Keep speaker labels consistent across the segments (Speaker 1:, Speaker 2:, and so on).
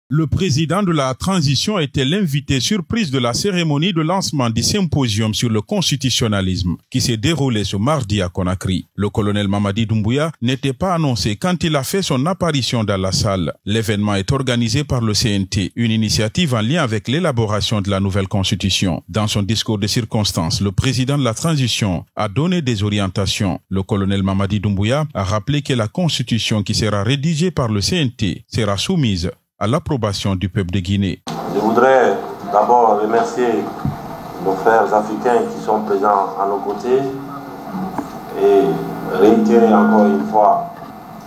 Speaker 1: Le président de la transition était l'invité surprise de la cérémonie de lancement du symposium sur le constitutionnalisme qui s'est déroulé ce mardi à Conakry. Le colonel Mamadi Doumbouya n'était pas annoncé quand il a fait son apparition dans la salle. L'événement est organisé par le CNT, une initiative en lien avec l'élaboration de la nouvelle constitution. Dans son discours de circonstance, le président de la transition a donné des orientations. Le colonel Mamadi Doumbouya a rappelé que la constitution qui sera rédigée par le CNT sera soumise à l'approbation du peuple de Guinée.
Speaker 2: Je voudrais d'abord remercier nos frères africains qui sont présents à nos côtés et réitérer encore une fois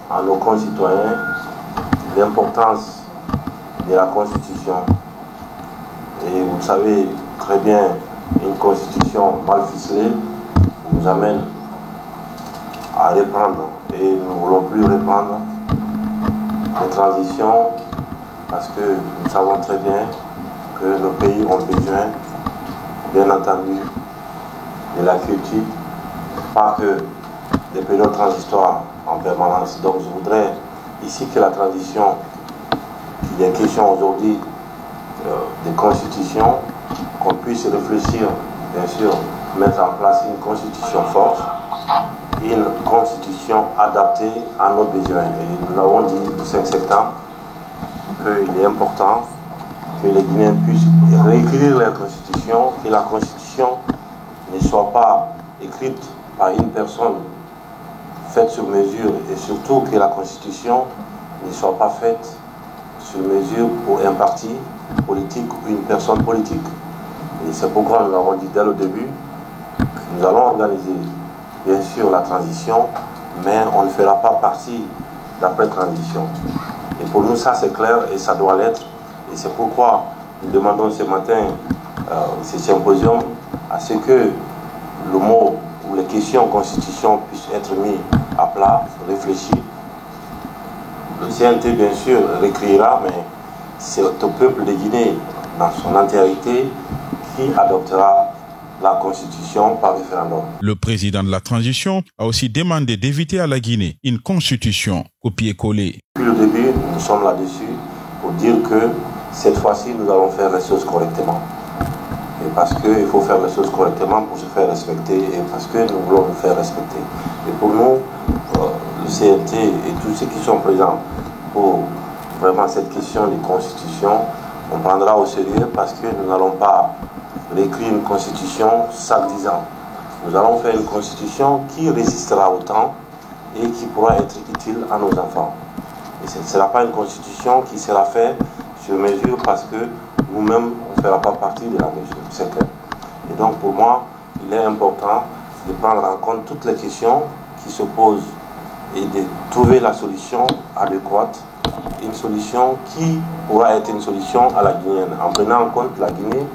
Speaker 2: à nos concitoyens l'importance de la Constitution. Et vous savez très bien, une Constitution mal ficelée nous amène à reprendre. Et nous ne voulons plus reprendre les transitions parce que nous savons très bien que nos pays ont besoin, bien entendu, de la quiétude, pas que des périodes transitoires en permanence. Donc je voudrais ici que la transition, qu'il y ait question aujourd'hui de constitution, qu'on puisse réfléchir, bien sûr, mettre en place une constitution forte, une constitution adaptée à nos besoins. Et nous l'avons dit le 5 septembre, qu'il est important que les Guinéens puissent réécrire leur constitution, que la constitution ne soit pas écrite par une personne faite sur mesure et surtout que la constitution ne soit pas faite sur mesure pour un parti politique ou une personne politique. Et c'est pourquoi nous l'avons dit dès le début que nous allons organiser bien sûr la transition, mais on ne fera pas partie d'après-transition. Et pour nous, ça c'est clair et ça doit l'être. Et c'est pourquoi nous demandons ce matin, ce symposium, à ce que le mot ou les questions constitution puissent être mis à plat, réfléchis. Le CNT, bien sûr, réécrira, mais c'est au peuple de Guinée, dans son entièreté, qui adoptera la constitution par référendum.
Speaker 1: Le président de la transition a aussi demandé d'éviter à la Guinée une constitution copier-coller.
Speaker 2: Depuis le début, nous sommes là-dessus pour dire que cette fois-ci, nous allons faire les choses correctement. Et parce qu'il faut faire les choses correctement pour se faire respecter et parce que nous voulons nous faire respecter. Et pour nous, le CNT et tous ceux qui sont présents pour vraiment cette question de constitution, on prendra au sérieux parce que nous n'allons pas réécrire une constitution chaque 10 ans. Nous allons faire une constitution qui résistera au temps et qui pourra être utile à nos enfants. Et ce ne sera pas une constitution qui sera faite sur mesure parce que nous-mêmes, on ne fera pas partie de la mesure, c'est clair. Et donc pour moi, il est important de prendre en compte toutes les questions qui se posent et de trouver la solution adéquate, une solution qui pourra être une solution à la Guinéenne, en prenant en compte la Guinée.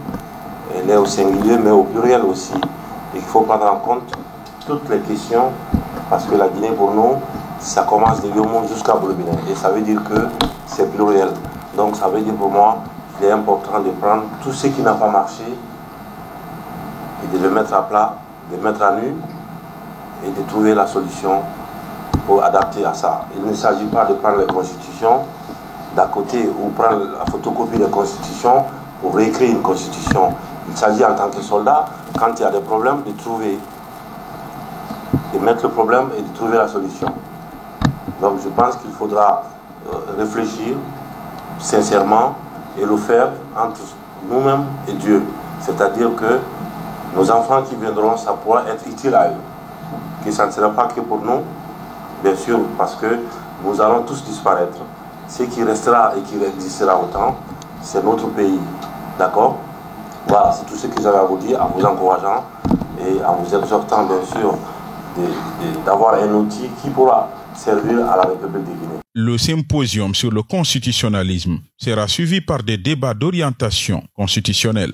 Speaker 2: Elle est au singulier, mais au pluriel aussi. Et il faut prendre en compte toutes les questions, parce que la Guinée, pour nous, ça commence de Yomon jusqu'à Boulebine. Et ça veut dire que c'est pluriel. Donc ça veut dire pour moi qu'il est important de prendre tout ce qui n'a pas marché et de le mettre à plat, de le mettre à nu et de trouver la solution pour adapter à ça. Il ne s'agit pas de prendre les constitutions d'à côté ou prendre la photocopie des constitutions pour réécrire une constitution. Il s'agit en tant que soldat, quand il y a des problèmes, de trouver, de mettre le problème et de trouver la solution. Donc je pense qu'il faudra réfléchir sincèrement et le faire entre nous-mêmes et Dieu. C'est-à-dire que nos enfants qui viendront, ça pourra être utile à eux. Que ça ne sera pas que pour nous, bien sûr, parce que nous allons tous disparaître. Ce qui restera et qui existera autant, c'est notre pays. D'accord? Voilà, c'est tout ce que j'avais à vous dire, en vous encourageant et en vous exhortant, bien sûr, d'avoir un outil qui pourra servir à la République de Guinée.
Speaker 1: Le symposium sur le constitutionnalisme sera suivi par des débats d'orientation constitutionnelle.